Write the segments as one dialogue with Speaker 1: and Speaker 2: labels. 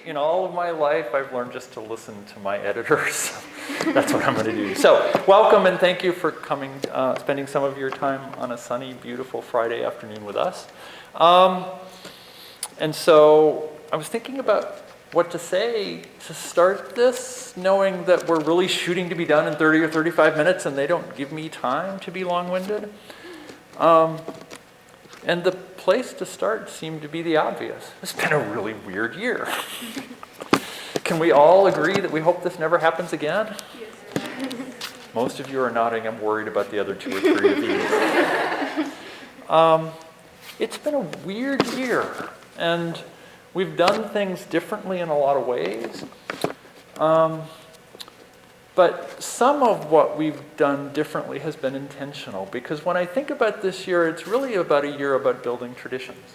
Speaker 1: in all of my life, I've learned just to listen to my editors. That's what I'm going to do. So welcome and thank you for coming, spending some of your time on a sunny, beautiful Friday afternoon with us. And so I was thinking about what to say to start this, knowing that we're really shooting to be done in 30 or 35 minutes and they don't give me time to be long-winded. And the place to start seemed to be the obvious. It's been a really weird year. Can we all agree that we hope this never happens again? Yes. Most of you are nodding. I'm worried about the other 2 or 3 of you. It's been a weird year, and we've done things differently in a lot of ways. But some of what we've done differently has been intentional, because when I think about this year, it's really about a year about building traditions.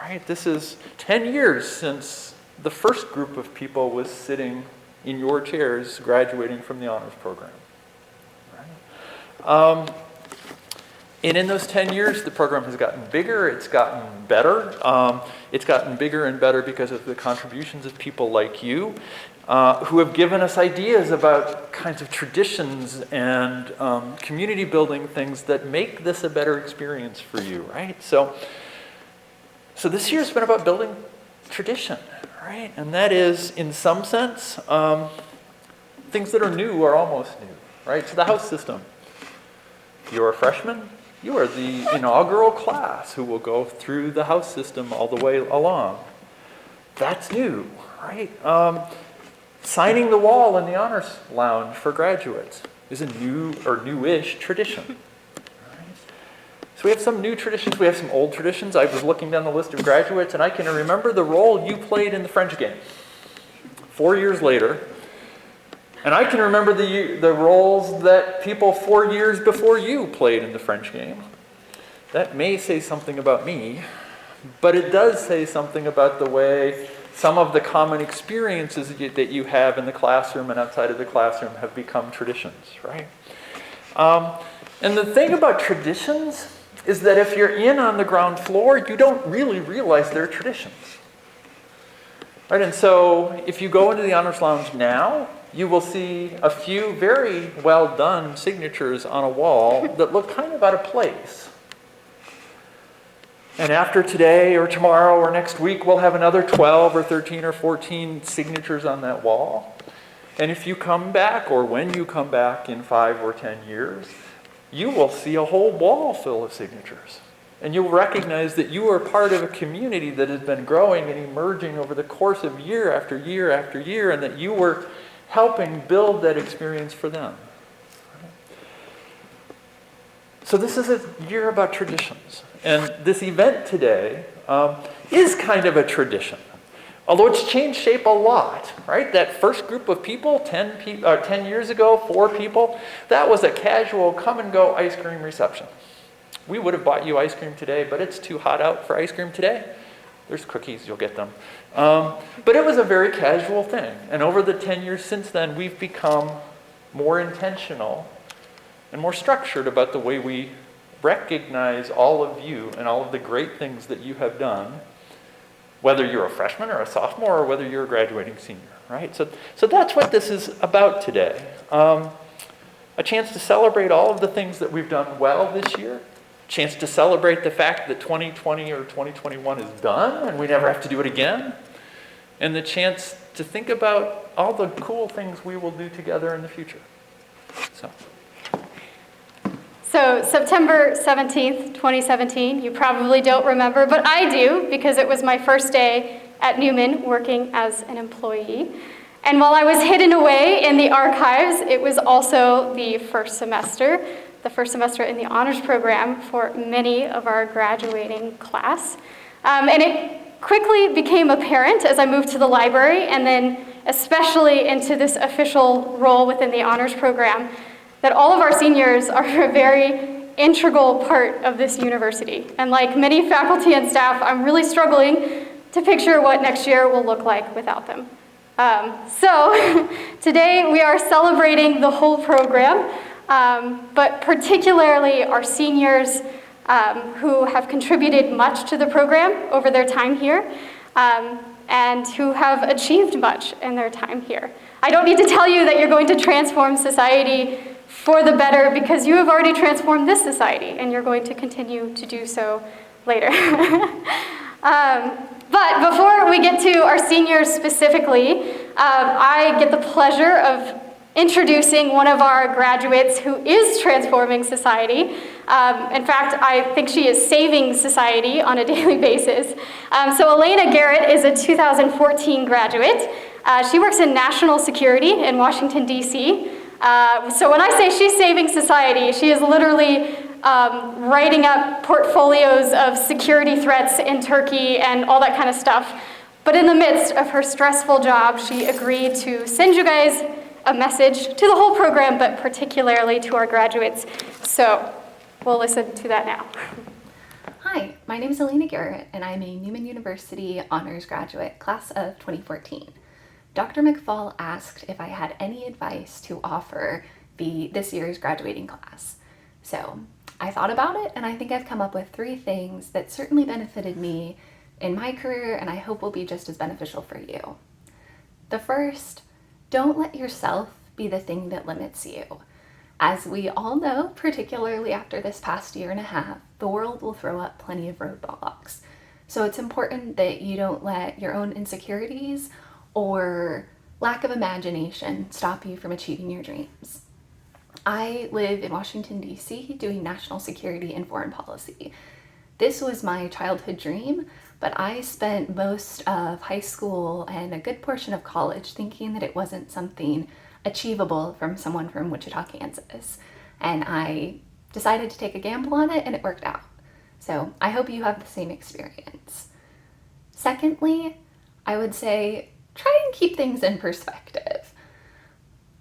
Speaker 1: Right? This is 10 years since the first group of people was sitting in your chairs graduating from the honors program. Right? And in those 10 years, the program has gotten bigger, it's gotten better. It's gotten bigger and better because of the contributions of people like you, who have given us ideas about kinds of traditions and community building things that make this a better experience for you, right? So this year's been about building tradition, right? And that is, in some sense, things that are new or almost new, right? So the house system. You're a freshman, you are the inaugural class who will go through the house system all the way along. That's new, right? Signing the wall in the honors lounge for graduates is a new or newish tradition. Right? So we have some new traditions, we have some old traditions. I was looking down the list of graduates and I can remember the role you played in the French game 4 years later. And I can remember the roles that people 4 years before you played in the French game. That may say something about me, but it does say something about the way some of the common experiences that you have in the classroom and outside of the classroom have become traditions, right? And the thing about traditions is that if you're in on the ground floor, you don't really realize they're traditions. Right? And so if you go into the honors lounge now, you will see a few very well done signatures on a wall that look kind of out of place. And after today or tomorrow or next week, we'll have another 12 or 13 or 14 signatures on that wall. And if you come back, or when you come back in 5 or 10 years, you will see a whole wall full of signatures. And you'll recognize that you are part of a community that has been growing and emerging over the course of year after year after year, and that you were helping build that experience for them. So this is a year about traditions. And this event today is kind of a tradition. Although it's changed shape a lot, right? That first group of people, 10 years ago, 4 people, that was a casual come-and-go ice cream reception. We would have bought you ice cream today, but it's too hot out for ice cream today. There's cookies, you'll get them. But it was a very casual thing. And over the 10 years since then, we've become more intentional and more structured about the way we recognize all of you and all of the great things that you have done, whether you're a freshman or a sophomore or whether you're a graduating senior, right? So that's what this is about today. A chance to celebrate all of the things that we've done well this year, a chance to celebrate the fact that 2020 or 2021 is done and we never have to do it again, and the chance to think about all the cool things we will do together in the future.
Speaker 2: So September 17th, 2017, you probably don't remember, but I do, because it was my first day at Newman working as an employee. And while I was hidden away in the archives, it was also the first semester in the honors program for many of our graduating class. And it quickly became apparent as I moved to the library, and then especially into this official role within the honors program, that all of our seniors are a very integral part of this university. And like many faculty and staff, I'm really struggling to picture what next year will look like without them. So today we are celebrating the whole program, but particularly our seniors who have contributed much to the program over their time here. and who have achieved much in their time here. I don't need to tell you that you're going to transform society for the better because you have already transformed this society and you're going to continue to do so later. But before we get to our seniors specifically, I get the pleasure of introducing one of our graduates who is transforming society. In fact, I think she is saving society on a daily basis. So Alina Garrett is a 2014 graduate. She works in national security in Washington, D.C. So when I say she's saving society, she is literally writing up portfolios of security threats in Turkey and all that kind of stuff. But in the midst of her stressful job, she agreed to send you guys a message to the whole program, but particularly to our graduates. So we'll listen to that now.
Speaker 3: Hi, my name is Alina Garrett, and I'm a Newman University honors graduate, class of 2014. Dr. McFall asked if I had any advice to offer this year's graduating class. So I thought about it, and I think I've come up with 3 things that certainly benefited me in my career, and I hope will be just as beneficial for you. The first, don't let yourself be the thing that limits you. As we all know, particularly after this past year and a half, the world will throw up plenty of roadblocks. So it's important that you don't let your own insecurities or lack of imagination stop you from achieving your dreams. I live in Washington, D.C., doing national security and foreign policy. This was my childhood dream, but I spent most of high school and a good portion of college thinking that it wasn't something achievable from someone from Wichita, Kansas. And I decided to take a gamble on it, and it worked out. So I hope you have the same experience. Secondly, I would say try and keep things in perspective.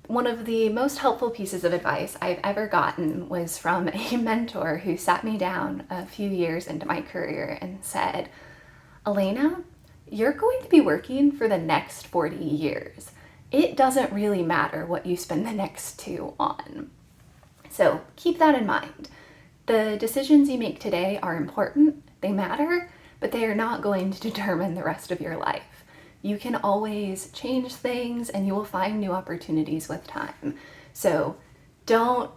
Speaker 3: One of the most helpful pieces of advice I've ever gotten was from a mentor who sat me down a few years into my career and said, Alina, you're going to be working for the next 40 years. It doesn't really matter what you spend the next 2 on. So keep that in mind. The decisions you make today are important, they matter, but they are not going to determine the rest of your life. You can always change things and you will find new opportunities with time. So don't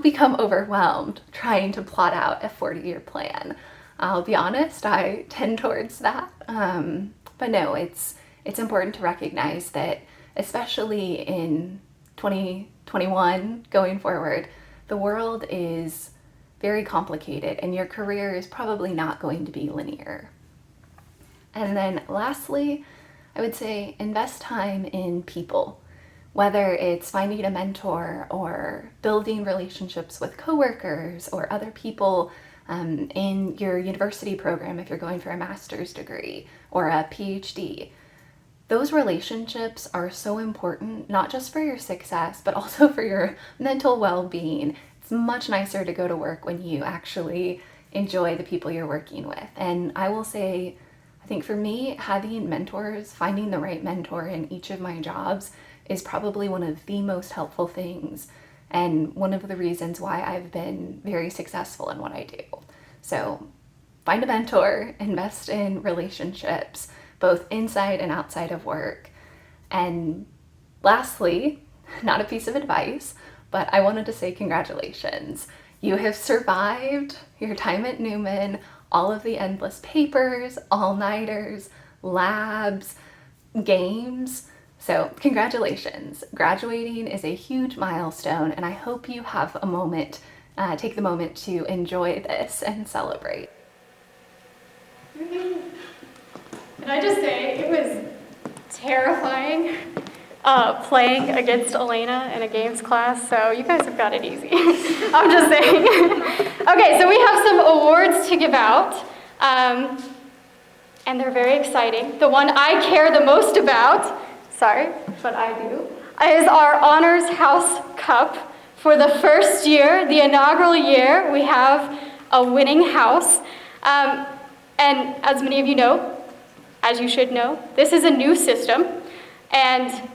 Speaker 3: become overwhelmed trying to plot out a 40-year plan. I'll be honest, I tend towards that. But no, it's important to recognize that, especially in 2021 going forward, the world is very complicated and your career is probably not going to be linear. And then lastly, I would say invest time in people, whether it's finding a mentor or building relationships with coworkers or other people in your university program if you're going for a master's degree or a PhD. Those relationships are so important, not just for your success, but also for your mental well-being. It's much nicer to go to work when you actually enjoy the people you're working with. And I will say, I think for me, having mentors, finding the right mentor in each of my jobs is probably one of the most helpful things and one of the reasons why I've been very successful in what I do. So find a mentor, invest in relationships, both inside and outside of work. And lastly, not a piece of advice, but I wanted to say congratulations. You have survived your time at Newman, all of the endless papers, all-nighters, labs, games. So congratulations. Graduating is a huge milestone, and I hope you have a moment, take the moment to enjoy this and celebrate.
Speaker 2: Can I just say, it was terrifying playing against Alina in a games class, so you guys have got it easy. I'm just saying. Okay, so we have some awards to give out, and they're very exciting. The one I care the most about, sorry, but I do, is our Honors House Cup. For the first year, the inaugural year, we have a winning house. And as many of you know, as you should know, this is a new system, and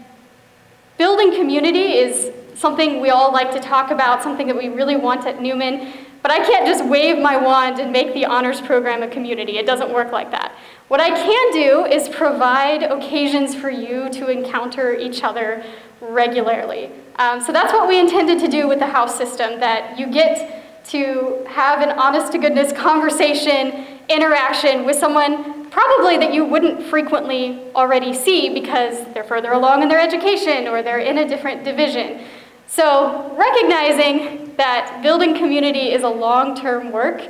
Speaker 2: building community is something we all like to talk about, something that we really want at Newman, but I can't just wave my wand and make the honors program a community. It doesn't work like that. What I can do is provide occasions for you to encounter each other regularly. So that's what we intended to do with the house system, that you get to have an honest-to-goodness conversation, interaction with someone probably that you wouldn't frequently already see because they're further along in their education or they're in a different division. So recognizing that building community is a long-term work,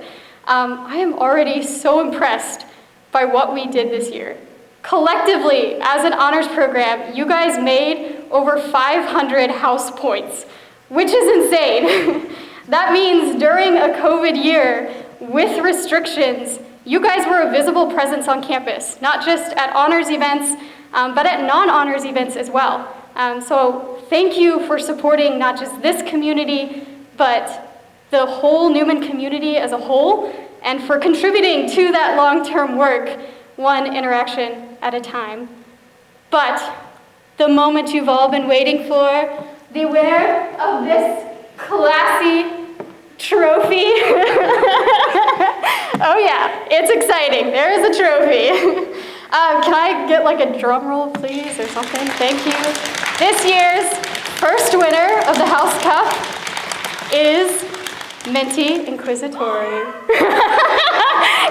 Speaker 2: I am already so impressed by what we did this year. Collectively, as an honors program, you guys made over 500 house points, which is insane. That means during a COVID year with restrictions, you guys were a visible presence on campus, not just at honors events, but at non-honors events as well. So thank you for supporting not just this community, but the whole Newman community as a whole, and for contributing to that long-term work, one interaction at a time. But the moment you've all been waiting for, the winner of this classy trophy. Oh yeah, it's exciting. There is a trophy. Can I get like a drum roll, please, or something? Thank you. This year's first winner of the House Cup is Menti Inquisitori.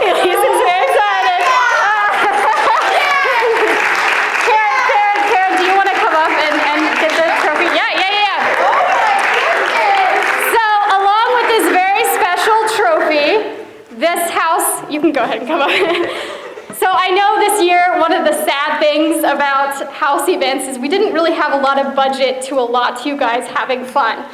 Speaker 2: Elise is very excited. Karen, do you want to come up and get the trophy? Yeah. So, along with this very special trophy, this house, you can go ahead and come up. So I know this year, one of the sad things about house events is we didn't really have a lot of budget to allot to you guys having fun.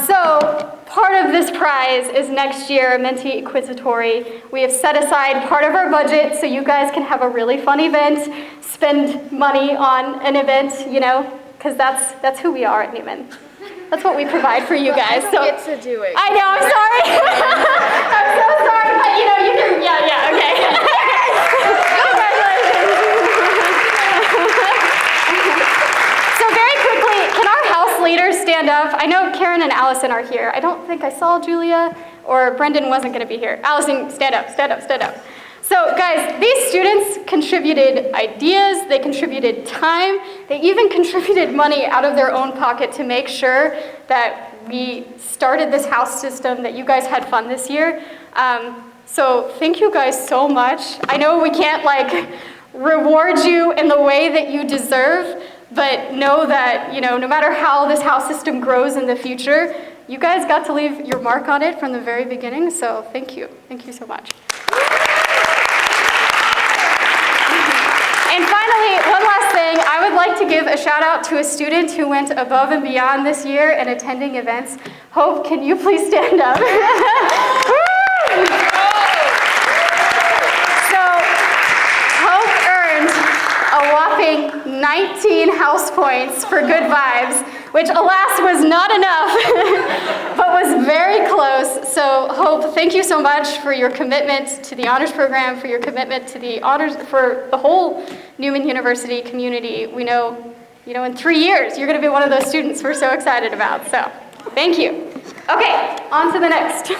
Speaker 2: So part of this prize is next year, Menti Inquisitori. We have set aside part of our budget so you guys can have a really fun event, spend money on an event, you know, because that's who we are at Newman. That's what we provide for you guys.
Speaker 4: I don't get to do it.
Speaker 2: I know, I'm sorry. I'm so sorry, but you know, you can, yeah, okay. So very quickly, can our house leaders stand up? I know Karen and Allison are here. I don't think I saw Julia, or Brendan wasn't going to be here. Allison, stand up. So guys, these students contributed ideas, they contributed time, they even contributed money out of their own pocket to make sure that we started this house system, that you guys had fun this year. So thank you guys so much. I know we can't like reward you in the way that you deserve, but know that, you know, no matter how this house system grows in the future, you guys got to leave your mark on it from the very beginning, so thank you. Thank you so much. And finally, one last thing, I would like to give a shout out to a student who went above and beyond this year in attending events. Hope, can you please stand up? So, Hope earned a whopping 19 house points for good vibes, which alas was not enough, but was very close. So Hope, thank you so much for your commitment to the honors program, for your commitment to the honors, for the whole Newman University community. We know, you know, in 3 years, you're gonna be one of those students we're so excited about, so thank you. Okay, on to the next.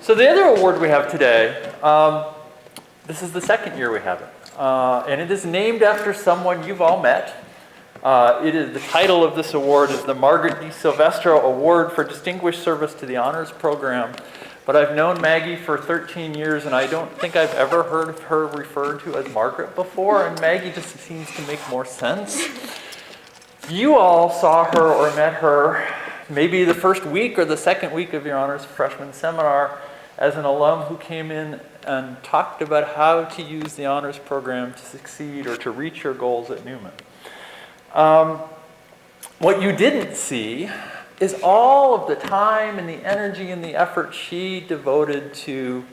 Speaker 1: So the other award we have today, this is the second year we have it. And it is named after someone you've all met. The title of this award is the Margaret DSilva Award for Distinguished Service to the Honors Program. But I've known Maggie for 13 years, and I don't think I've ever heard of her referred to as Margaret before, and Maggie just seems to make more sense. You all saw her or met her maybe the first week or the second week of your honors freshman seminar as an alum who came in and talked about how to use the honors program to succeed or to reach your goals at Newman. What you didn't see is all of the time and the energy and the effort she devoted to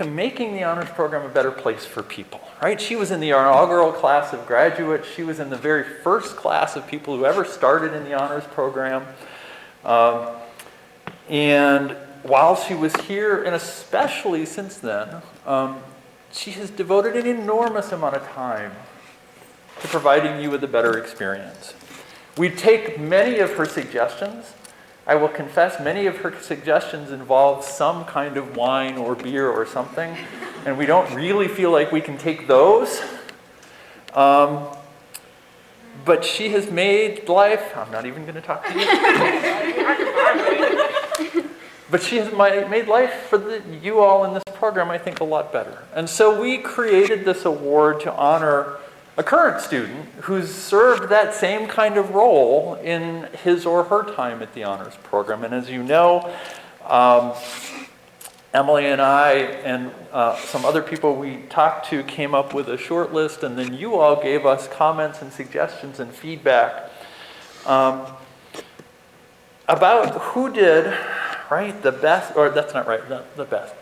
Speaker 1: making the honors program a better place for people, right? She was in the inaugural class of graduates. She was in the very first class of people who ever started in the honors program. And while she was here, and especially since then, she has devoted an enormous amount of time to providing you with a better experience. We take many of her suggestions I will confess many of her suggestions involve some kind of wine or beer or something, and we don't really feel like we can take those. But she has made life, I'm not even going to talk to you. But she has made life for you all in this program, I think, a lot better. And so we created this award to honor a current student who's served that same kind of role in his or her time at the honors program. And as you know, Emily and I and some other people we talked to came up with a short list, and then you all gave us comments and suggestions and feedback about who did, right, the best, or that's not right, not the best,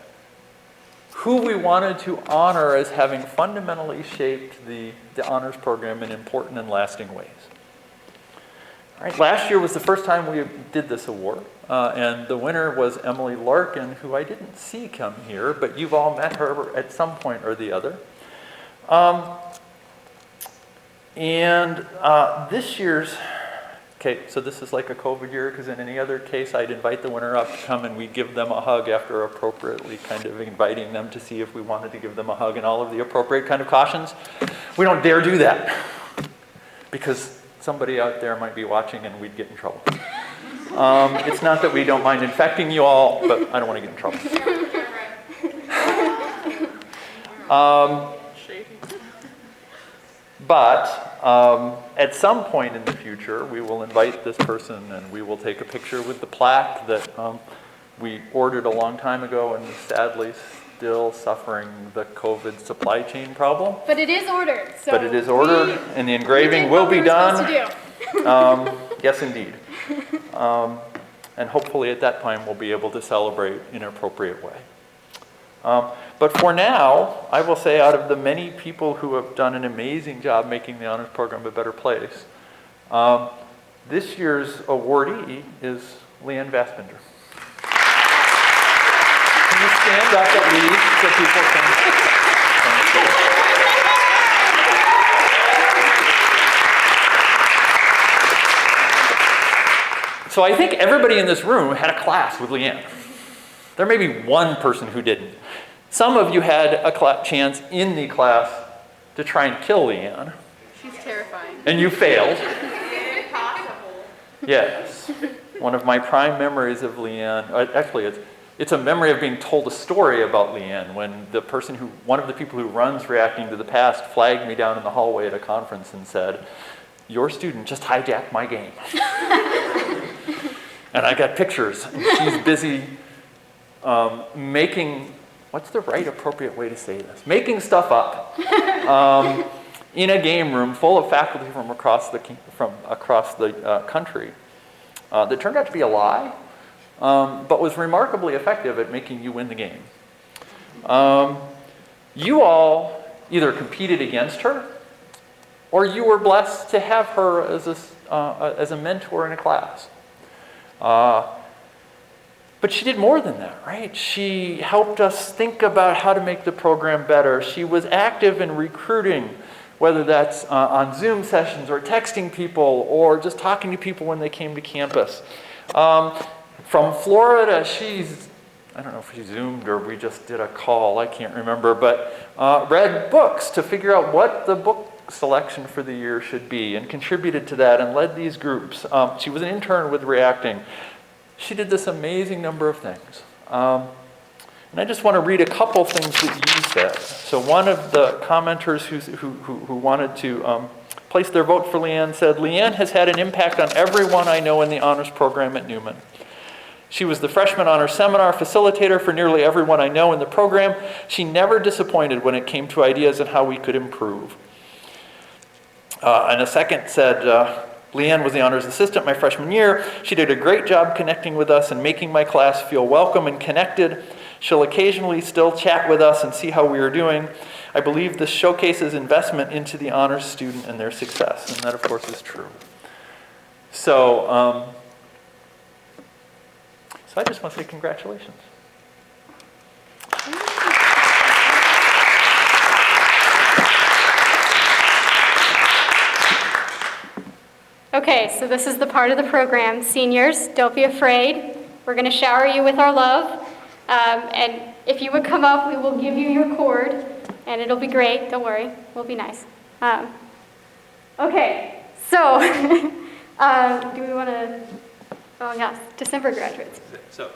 Speaker 1: who we wanted to honor as having fundamentally shaped the honors program in important and lasting ways. All right, last year was the first time we did this award, and the winner was Emily Larkin, who I didn't see come here, but you've all met her at some point or the other. This year's, okay, so this is like a COVID year, because in any other case, I'd invite the winner up to come and we'd give them a hug after appropriately kind of inviting them to see if we wanted to give them a hug and all of the appropriate kind of cautions. We don't dare do that, because somebody out there might be watching and we'd get in trouble. It's not that we don't mind infecting you all, but I don't want to get in trouble. But at some point in the future, we will invite this person and we will take a picture with the plaque that we ordered a long time ago and is sadly still suffering the COVID supply chain problem.
Speaker 2: But it is ordered. So
Speaker 1: but it is ordered, and the engraving will be done. Yes, indeed. And hopefully at that time we'll be able to celebrate in an appropriate way. But for now, I will say, out of the many people who have done an amazing job making the honors program a better place, this year's awardee is Leanne Vassbinder. Can you stand up at least so people can see? So I think everybody in this room had a class with Leanne. There may be one person who didn't. Some of you had a chance in the class to try and kill Leanne.
Speaker 4: She's terrifying.
Speaker 1: And you failed.
Speaker 4: Impossible.
Speaker 1: Yes. One of my prime memories of Leanne, actually it's a memory of being told a story about Leanne when one of the people who runs Reacting to the Past flagged me down in the hallway at a conference and said, "Your student just hijacked my game." And I got pictures. And she's busy making, what's the right appropriate way to say this? Making stuff up in a game room full of faculty from across the country that turned out to be a lie, but was remarkably effective at making you win the game. You all either competed against her, or you were blessed to have her as a mentor in a class. But she did more than that, right? She helped us think about how to make the program better. She was active in recruiting, whether that's on Zoom sessions or texting people or just talking to people when they came to campus. From Florida, I don't know if she Zoomed or we just did a call, I can't remember, but read books to figure out what the book selection for the year should be and contributed to that and led these groups. She was an intern with Reacting. She did this amazing number of things. And I just want to read a couple things that you said. So one of the commenters who wanted to place their vote for Leanne said, "Leanne has had an impact on everyone I know in the honors program at Newman. She was the freshman honors seminar facilitator for nearly everyone I know in the program. She never disappointed when it came to ideas on how we could improve." And a second said, "Leanne was the honors assistant my freshman year. She did a great job connecting with us and making my class feel welcome and connected. She'll occasionally still chat with us and see how we are doing. I believe this showcases investment into the honors student and their success." And that, of course, is true. So I just want to say congratulations.
Speaker 2: Okay, so this is the part of the program. Seniors, don't be afraid. We're going to shower you with our love. And if you would come up, we will give you your cord, and it'll be great. Don't worry. We'll be nice. Okay, so do we want to, oh yes, December graduates.
Speaker 1: So,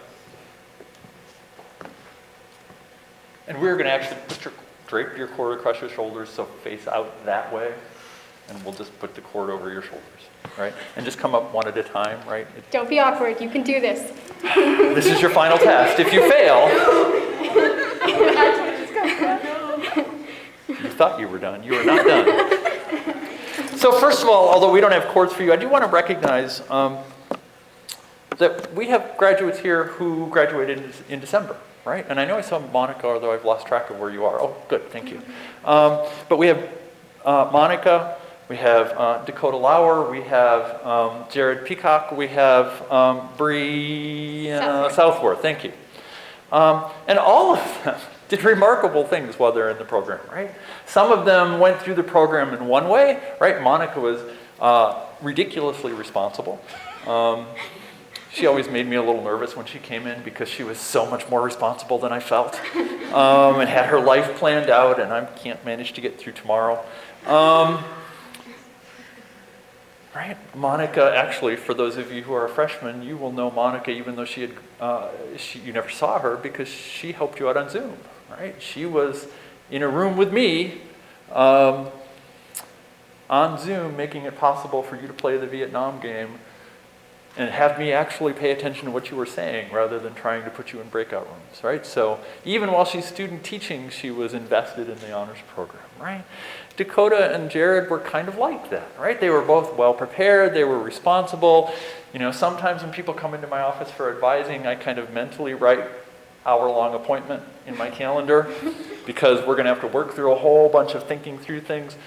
Speaker 1: and we're going to actually drape your cord across your shoulders, so face out that way, and we'll just put the cord over your shoulders, right? And just come up one at a time, right?
Speaker 2: Don't be awkward. You can do this.
Speaker 1: This is your final test. If you fail, you thought you were done. You are not done. So first of all, although we don't have cords for you, I do want to recognize that we have graduates here who graduated in December, right? And I know I saw Monica, although I've lost track of where you are. Oh, good, thank you. But we have Monica, we have Dakota Lauer, we have Jared Peacock, we have Bree Southworth, thank you. And all of them did remarkable things while they're in the program, right? Some of them went through the program in one way, right? Monica was ridiculously responsible. She always made me a little nervous when she came in because she was so much more responsible than I felt, and had her life planned out, and I can't manage to get through tomorrow. Right? Monica, actually, for those of you who are freshmen, you will know Monica even though you never saw her because she helped you out on Zoom, right? She was in a room with me on Zoom, making it possible for you to play the Vietnam game and have me actually pay attention to what you were saying rather than trying to put you in breakout rooms, right? So even while she's student teaching, she was invested in the honors program, right? Dakota and Jared were kind of like that, right? They were both well prepared, they were responsible. You know, sometimes when people come into my office for advising, I kind of mentally write hour-long appointment in my calendar because we're gonna have to work through a whole bunch of thinking through things.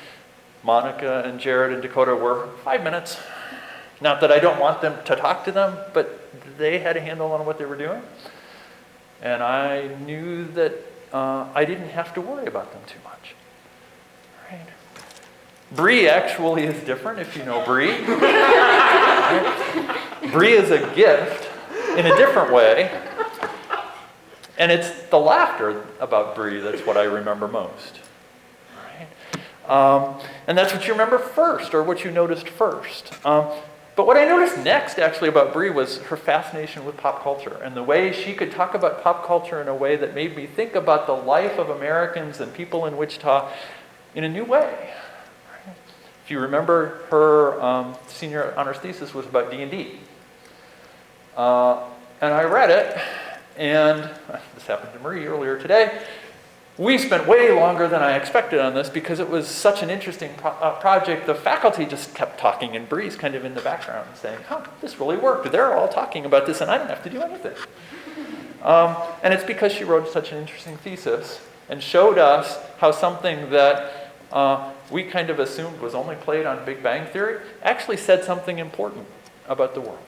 Speaker 1: Monica and Jared and Dakota were 5 minutes. Not that I don't want them to talk to them, but they had a handle on what they were doing. And I knew that I didn't have to worry about them too much. Right? Bree actually is different, if you know Bree. Right? Bree is a gift in a different way. And it's the laughter about Bree that's what I remember most. Right? And that's what you remember first, or what you noticed first. But what I noticed next, actually, about Bree was her fascination with pop culture and the way she could talk about pop culture in a way that made me think about the life of Americans and people in Wichita in a new way. If you remember, her senior honors thesis was about D&D. And I read it, and this happened to Marie earlier today. We spent way longer than I expected on this because it was such an interesting project. The faculty just kept talking, and Bree's kind of in the background saying, oh, this really worked. They're all talking about this, and I don't have to do anything. And it's because she wrote such an interesting thesis and showed us how something that we kind of assumed was only played on Big Bang Theory actually said something important about the world.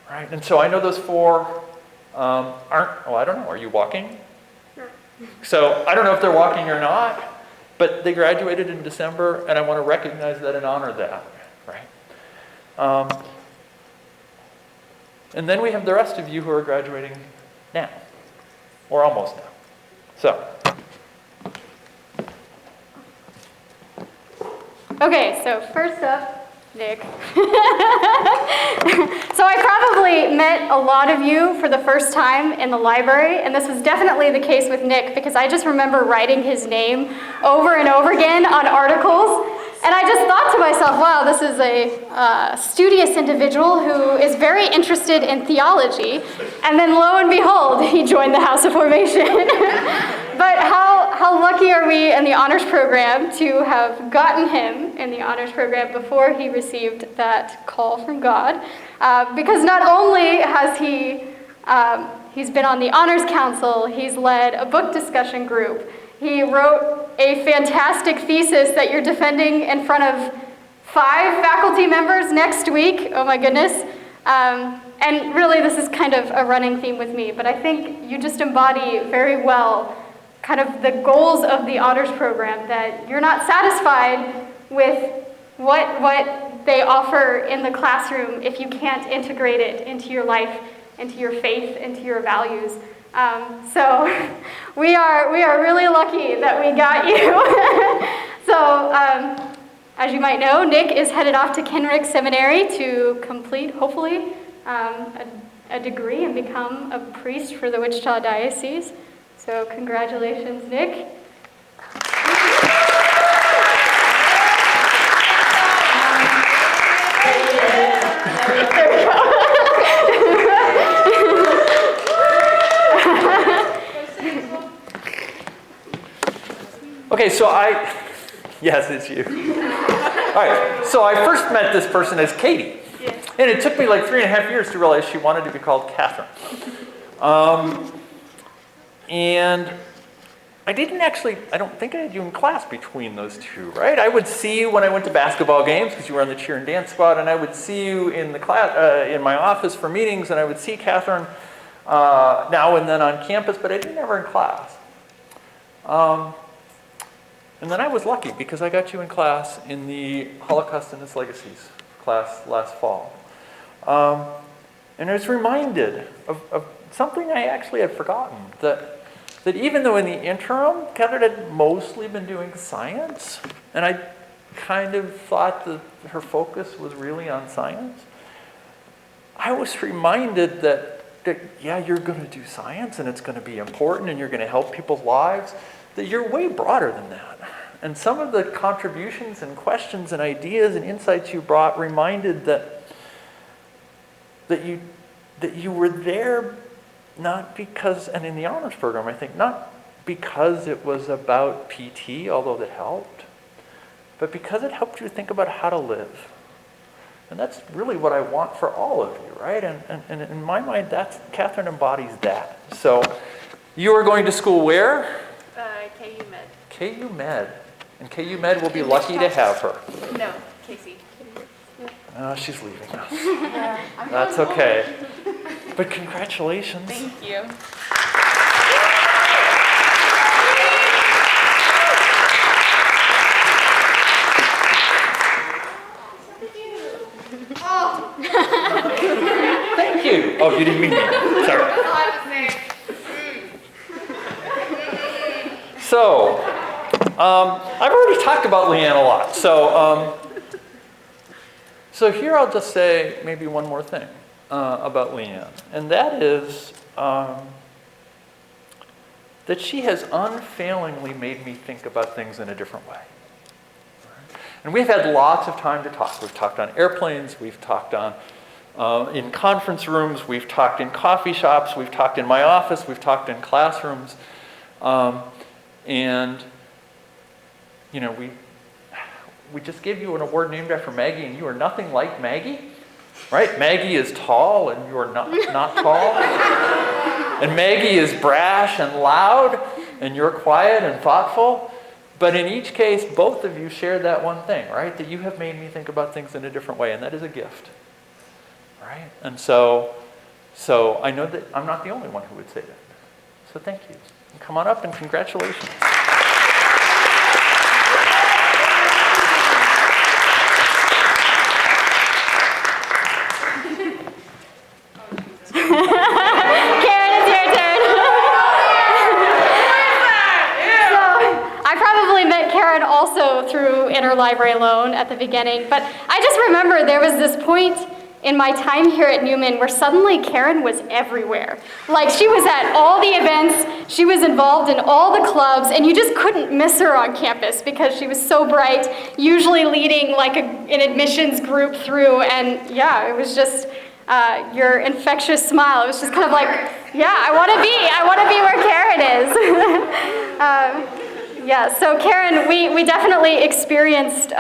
Speaker 1: Right? And so I know those four aren't, well, I don't know, are you walking? So I don't know if they're walking or not, but they graduated in December, and I want to recognize that and honor that, right? And then we have the rest of you who are graduating now, or almost now. So.
Speaker 2: Okay, so first up, Nick. So I probably met a lot of you for the first time in the library, and this was definitely the case with Nick because I just remember writing his name over and over again on articles, and I just thought to myself, wow, this is a studious individual who is very interested in theology, and then lo and behold, he joined the House of Formation. But how lucky are we in the honors program to have gotten him in the honors program before he received that call from God? Because not only has he's been on the honors council, he's led a book discussion group. He wrote a fantastic thesis that you're defending in front of 5 faculty members next week. Oh my goodness. And really this is kind of a running theme with me, but I think you just embody very well kind of the goals of the honors program, that you're not satisfied with what they offer in the classroom if you can't integrate it into your life, into your faith, into your values. So we are really lucky that we got you. So as you might know, Nick is headed off to Kenrick Seminary to complete, hopefully, a degree and become a priest for the Wichita Diocese. So congratulations, Nick.
Speaker 1: Okay, so yes, it's you. All right, so I first met this person as Katie. And it took me like 3.5 years to realize she wanted to be called Catherine. And I don't think I had you in class between those two, right? I would see you when I went to basketball games because you were on the cheer and dance squad, and I would see you in the class, in my office for meetings, and I would see Catherine now and then on campus, but I didn't ever in class. And then I was lucky because I got you in class in the Holocaust and its Legacies class last fall. And I was reminded of something I actually had forgotten, that even though in the interim, Catherine had mostly been doing science, and I kind of thought that her focus was really on science, I was reminded that yeah, you're going to do science, and it's going to be important, and you're going to help people's lives, that you're way broader than that. And some of the contributions and questions and ideas and insights you brought reminded that you were there not because, and in the honors program, I think, not because it was about PT, although that helped, but because it helped you think about how to live. And that's really what I want for all of you, right? And in my mind, Catherine embodies that. So you are going to school where?
Speaker 4: KU Med.
Speaker 1: KU Med. And KU Med will be lucky to have her.
Speaker 4: No, Casey.
Speaker 1: Oh, she's leaving us. That's okay. But congratulations.
Speaker 4: Thank you.
Speaker 1: Thank you. Oh, you didn't mean me. Sorry. So, I've already talked about Leanne a lot. So here I'll just say maybe one more thing about Leanne. And that is that she has unfailingly made me think about things in a different way. And we've had lots of time to talk. We've talked on airplanes. We've talked in conference rooms. We've talked in coffee shops. We've talked in my office. We've talked in classrooms. And, you know, we just gave you an award named after Maggie, and you are nothing like Maggie, right? Maggie is tall, and you are not tall. And Maggie is brash and loud, and you're quiet and thoughtful. But in each case, both of you shared that one thing, right? That you have made me think about things in a different way, and that is a gift, right? And so I know that I'm not the only one who would say that. So thank you. And come on up, and congratulations.
Speaker 2: Also through interlibrary loan at the beginning, but I just remember there was this point in my time here at Newman where suddenly Karen was everywhere. Like, she was at all the events, she was involved in all the clubs, and you just couldn't miss her on campus because she was so bright, usually leading like an admissions group through, and yeah, it was just your infectious smile. It was just kind of like, yeah, I want to be where Karen is. Yeah, so Karen, we definitely experienced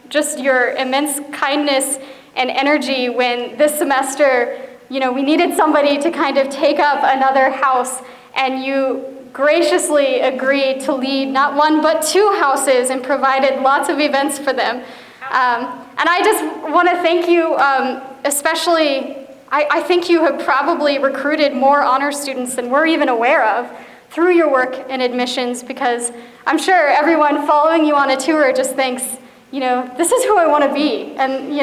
Speaker 2: just your immense kindness and energy when this semester, you know, we needed somebody to kind of take up another house, and you graciously agreed to lead not one but 2 houses and provided lots of events for them. And I just want to thank you, especially, I think you have probably recruited more honor students than we're even aware of through your work in admissions, because I'm sure everyone following you on a tour just thinks, this is who I want to be. And,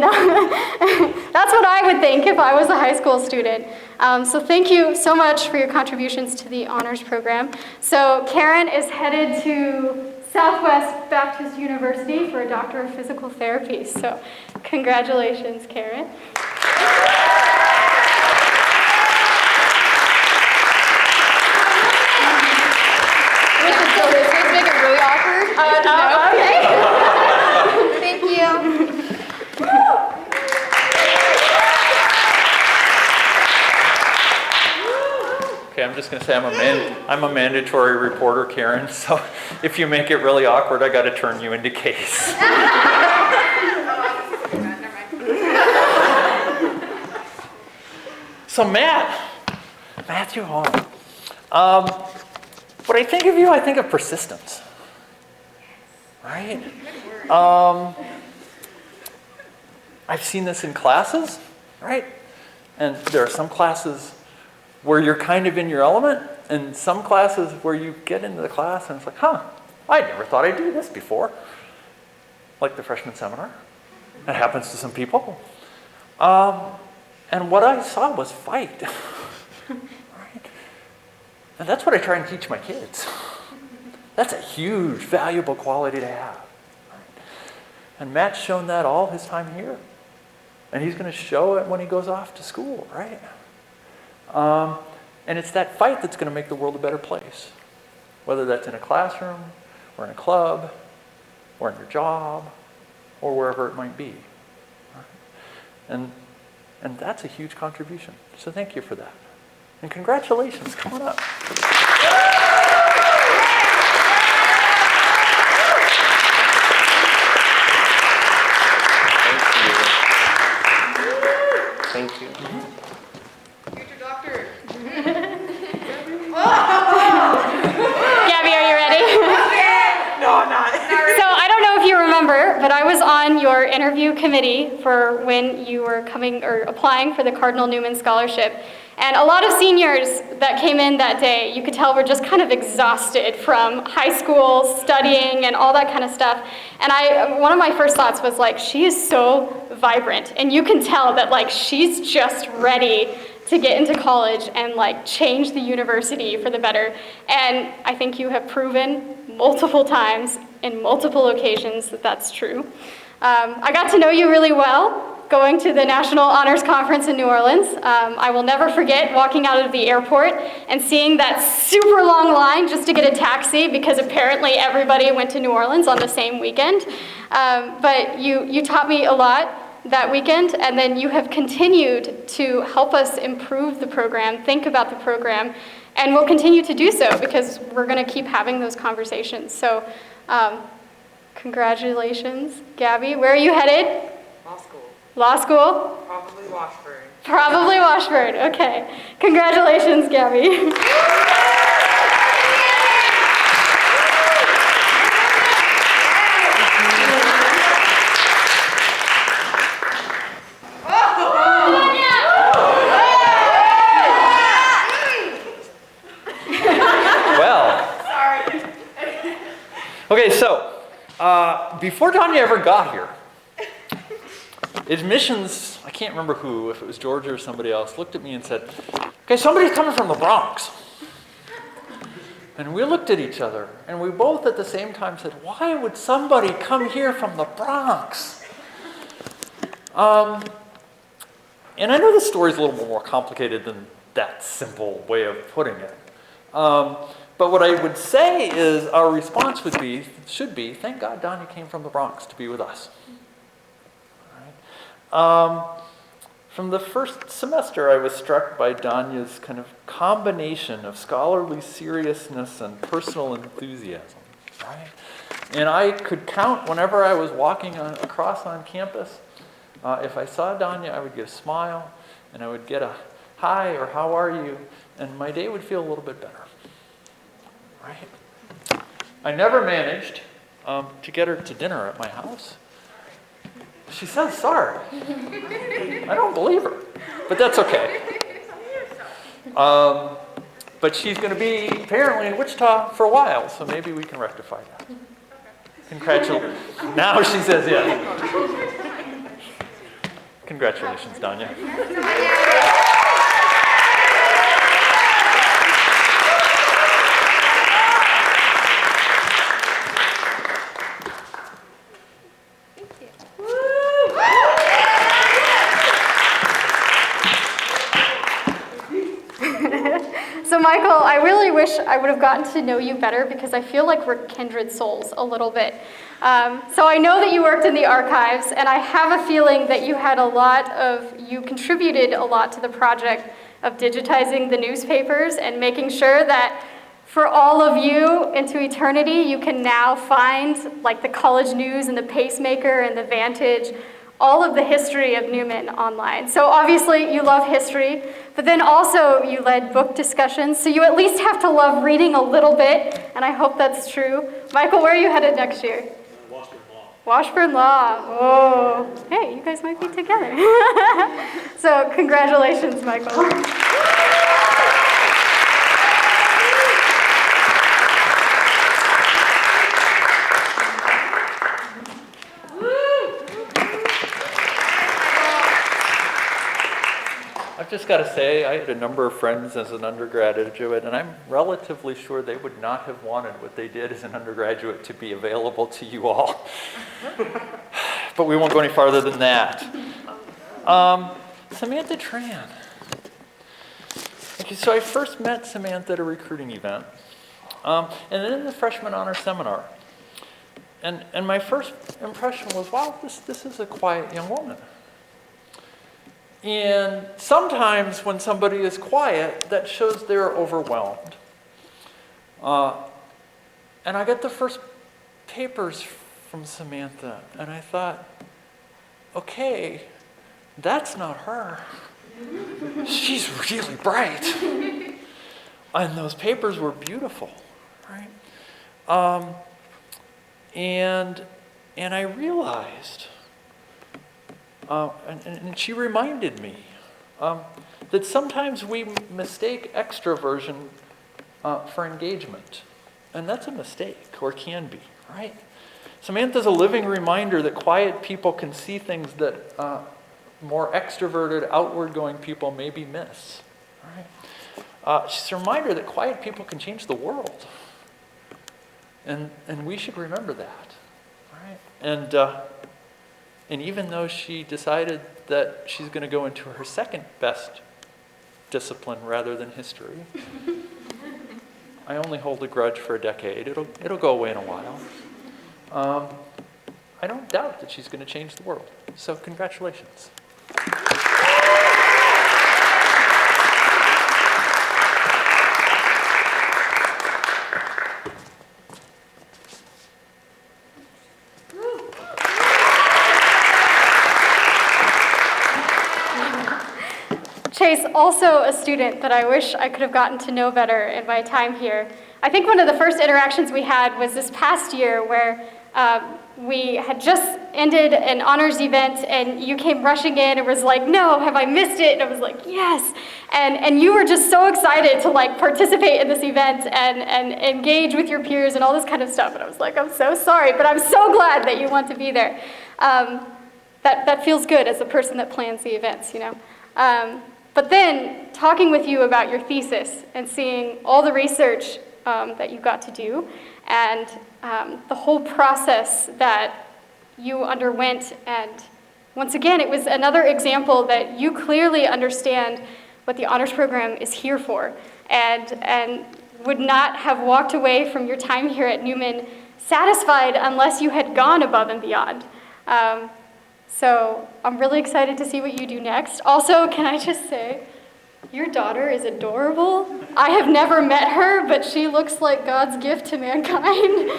Speaker 2: that's what I would think if I was a high school student. So thank you so much for your contributions to the honors program. So Karen is headed to Southwest Baptist University for a Doctor of Physical Therapy. So congratulations, Karen.
Speaker 5: Let's make it really awkward.
Speaker 2: No? Okay.
Speaker 5: Thank you.
Speaker 1: Okay, I'm just going to say I'm a mandatory reporter, Karen, so if you make it really awkward, I got to turn you into case. So Matthew Hall. When I think of you, I think of persistence, right? I've seen this in classes, right? And there are some classes where you're kind of in your element, and some classes where you get into the class and it's like, I never thought I'd do this before. Like the freshman seminar. That happens to some people. And what I saw was fight. Right? And that's what I try and teach my kids. That's a huge, valuable quality to have. Right? And Matt's shown that all his time here. And he's going to show it when he goes off to school, right? And it's that fight that's going to make the world a better place. Whether that's in a classroom, or in a club, or in your job, or wherever it might be. Right? And that's a huge contribution. So thank you for that. And congratulations. Come on up.
Speaker 6: Thank you.
Speaker 5: Future doctor.
Speaker 2: Gabby, are you ready?
Speaker 5: No, I'm not.
Speaker 2: So I don't know if you remember, but I was on your interview committee for when you were coming or applying for the Cardinal Newman Scholarship. And a lot of seniors that came in that day, you could tell were just kind of exhausted from high school, studying, and all that kind of stuff. And one of my first thoughts was like, she is so vibrant. And you can tell that like she's just ready to get into college and like change the university for the better. And I think you have proven multiple times in multiple occasions that that's true. I got to know you really well going to the National Honors Conference in New Orleans. I will never forget walking out of the airport and seeing that super long line just to get a taxi because apparently everybody went to New Orleans on the same weekend. But you taught me a lot that weekend, and then you have continued to help us improve the program, think about the program, and we'll continue to do so because we're going to keep having those conversations. So congratulations, Gabby. Where are you headed?
Speaker 7: Law school.
Speaker 2: Law school?
Speaker 7: Probably Washburn.
Speaker 2: Probably Washburn, okay. Congratulations, Gabby.
Speaker 1: Okay, so before Tanya ever got here, admissions, I can't remember who, if it was Georgia or somebody else, looked at me and said, okay, somebody's coming from the Bronx. And we looked at each other, and we both at the same time said, why would somebody come here from the Bronx? And I know this story's a little bit more complicated than that simple way of putting it. But what I would say is our response should be, thank God Danya came from the Bronx to be with us. All right. From the first semester, I was struck by Danya's kind of combination of scholarly seriousness and personal enthusiasm. Right? And I could count whenever I was walking across on campus. If I saw Danya, I would get a smile, and I would get a hi or how are you, and my day would feel a little bit better. Right? I never managed to get her to dinner at my house. She says sorry. I don't believe her, but that's okay. But she's going to be apparently in Wichita for a while, so maybe we can rectify that. Congratulations. Now she says yes. Congratulations, Danya.
Speaker 2: So Michael, I really wish I would have gotten to know you better because I feel like we're kindred souls a little bit. So I know that you worked in the archives, and I have a feeling that you contributed a lot to the project of digitizing the newspapers and making sure that for all of you into eternity, you can now find like the college news and the pacemaker and the Vantage, all of the history of Newman online. So obviously you love history, but then also you led book discussions, so you at least have to love reading a little bit, and I hope that's true. Michael, where are you headed next year?
Speaker 6: Washburn Law.
Speaker 2: Washburn Law. Oh, hey, you guys might be together. So congratulations, Michael.
Speaker 1: I've just got to say, I had a number of friends as an undergraduate, and I'm relatively sure they would not have wanted what they did as an undergraduate to be available to you all. But we won't go any farther than that. Samantha Tran. Okay, so I first met Samantha at a recruiting event, and then in the freshman honor seminar. And my first impression was, wow, this is a quiet young woman. And sometimes when somebody is quiet, that shows they're overwhelmed. And I got the first papers from Samantha, and I thought, okay, that's not her. She's really bright. And those papers were beautiful, right? And I realized, and she reminded me that sometimes we mistake extroversion for engagement. And that's a mistake, or can be, right? Samantha's a living reminder that quiet people can see things that more extroverted, outward-going people maybe miss, right? She's a reminder that quiet people can change the world. And we should remember that, right? And even though she decided that she's going to go into her second best discipline rather than history, I only hold a grudge for a decade. It'll go away in a while. I don't doubt that she's going to change the world. So congratulations.
Speaker 2: Chase, also a student that I wish I could have gotten to know better in my time here. I think one of the first interactions we had was this past year where we had just ended an honors event and you came rushing in and was like, no, have I missed it? And I was like, yes. And you were just so excited to like participate in this event and engage with your peers and all this kind of stuff. And I was like, I'm so sorry, but I'm so glad that you want to be there. That feels good as a person that plans the events, you know. But then talking with you about your thesis and seeing all the research that you got to do and the whole process that you underwent. And once again, it was another example that you clearly understand what the honors program is here for and would not have walked away from your time here at Newman satisfied unless you had gone above and beyond. So I'm really excited to see what you do next. Also, can I just say, your daughter is adorable. I have never met her, but she looks like God's gift to mankind.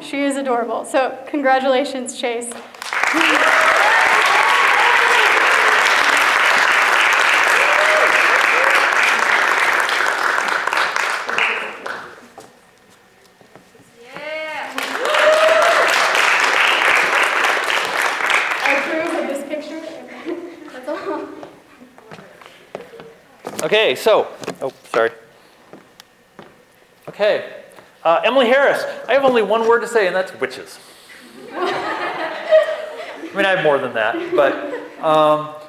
Speaker 2: She is adorable. So congratulations, Chase.
Speaker 1: Okay, so, oh, sorry. Okay, Emily Harris, I have only one word to say, and that's witches. I mean, I have more than that, but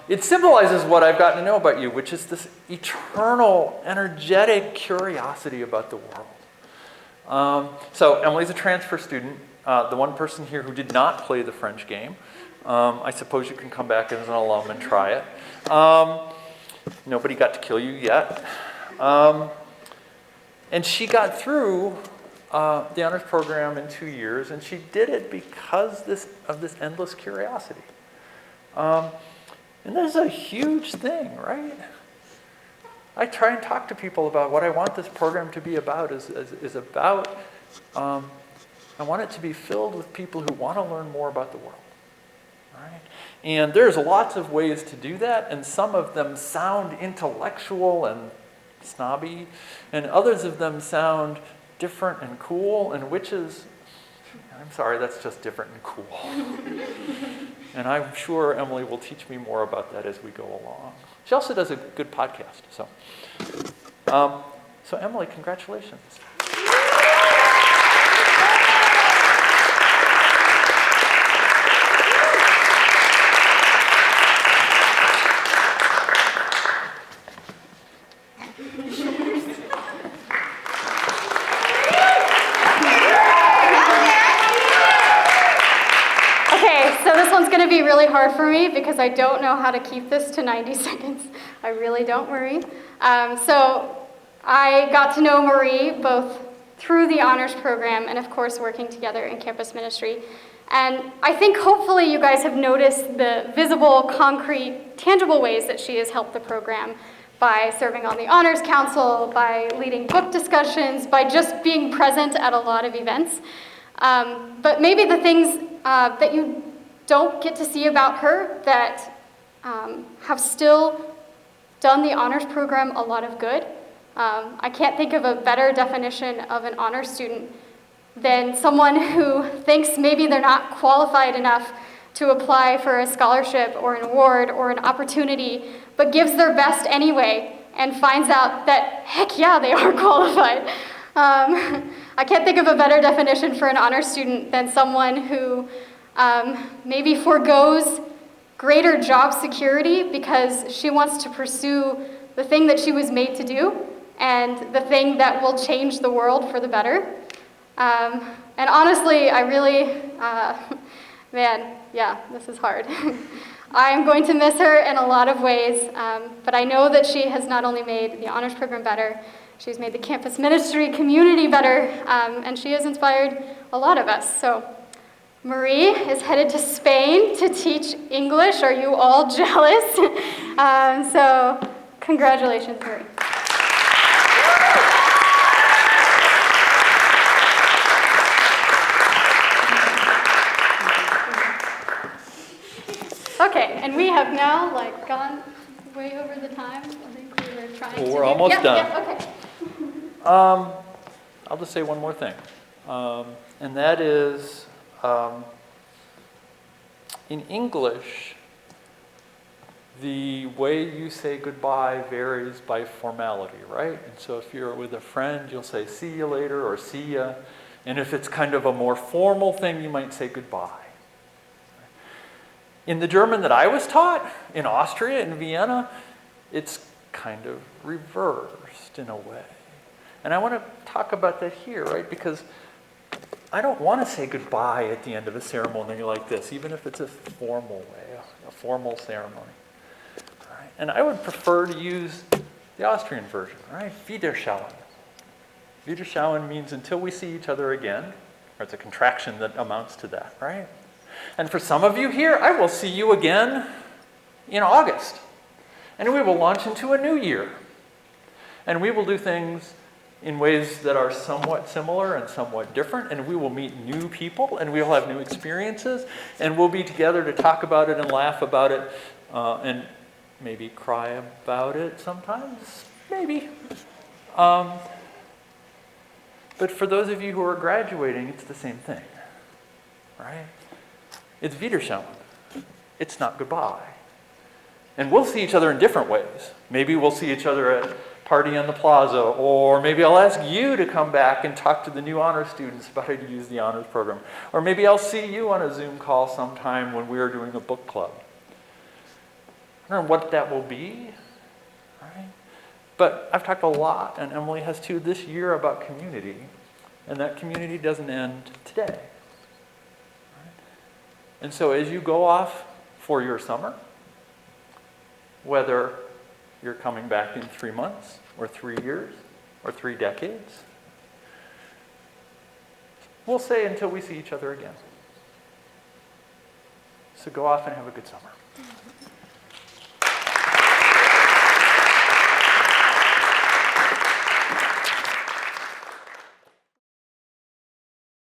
Speaker 1: it symbolizes what I've gotten to know about you, which is this eternal, energetic curiosity about the world. So Emily's a transfer student, the one person here who did not play the French game. I suppose you can come back as an alum and try it. Nobody got to kill you yet. And she got through the honors program in 2 years, and she did it because of this endless curiosity. And that's a huge thing, right? I try and talk to people about what I want this program to be about. I want it to be filled with people who want to learn more about the world. Right? And there's lots of ways to do that, and some of them sound intellectual and snobby, and others of them sound different and cool, and witches, I'm sorry, that's just different and cool. And I'm sure Emily will teach me more about that as we go along. She also does a good podcast. So Emily, congratulations.
Speaker 2: Going to be really hard for me because I don't know how to keep this to 90 seconds. I really don't, Marie. So I got to know Marie both through the honors program and, of course, working together in campus ministry. And I think hopefully you guys have noticed the visible, concrete, tangible ways that she has helped the program by serving on the honors council, by leading book discussions, by just being present at a lot of events. But maybe the things that you don't get to see about her that have still done the honors program a lot of good. I can't think of a better definition of an honors student than someone who thinks maybe they're not qualified enough to apply for a scholarship or an award or an opportunity, but gives their best anyway and finds out that, heck yeah, they are qualified. I can't think of a better definition for an honors student than someone who maybe forgoes greater job security because she wants to pursue the thing that she was made to do and the thing that will change the world for the better. And honestly, I really, man, yeah, this is hard. I'm going to miss her in a lot of ways, but I know that she has not only made the honors program better, she's made the campus ministry community better, and she has inspired a lot of us. So Marie is headed to Spain to teach English. Are you all jealous? So congratulations, Marie. Okay, and we have now gone way over the time. I think we were trying to.
Speaker 1: We're almost done.
Speaker 2: Yeah, okay.
Speaker 1: I'll just say one more thing, and that is, in English, the way you say goodbye varies by formality, right? And so if you're with a friend, you'll say see you later or see ya. And if it's kind of a more formal thing, you might say goodbye. In the German that I was taught, in Austria, in Vienna, it's kind of reversed in a way. And I want to talk about that here, right? Because I don't want to say goodbye at the end of a ceremony like this, even if it's a formal way, a formal ceremony. Right? And I would prefer to use the Austrian version, right? Wiederschauen. Wiederschauen means until we see each other again, or it's a contraction that amounts to that, right? And for some of you here, I will see you again in August. And we will launch into a new year. And we will do things in ways that are somewhat similar and somewhat different, and we will meet new people, and we will have new experiences, and we'll be together to talk about it and laugh about it, and maybe cry about it sometimes, maybe. But for those of you who are graduating, it's the same thing, right? It's Wiederschauen. It's not goodbye. And we'll see each other in different ways. Maybe we'll see each other at party on the plaza, or maybe I'll ask you to come back and talk to the new honors students about how to use the honors program. Or maybe I'll see you on a Zoom call sometime when we are doing a book club. I don't know what that will be, right? But I've talked a lot, and Emily has too, this year about community, and that community doesn't end today. Right? And so as you go off for your summer, whether you're coming back in 3 months, or 3 years, or 3 decades, we'll say until we see each other again. So go off and have a good summer.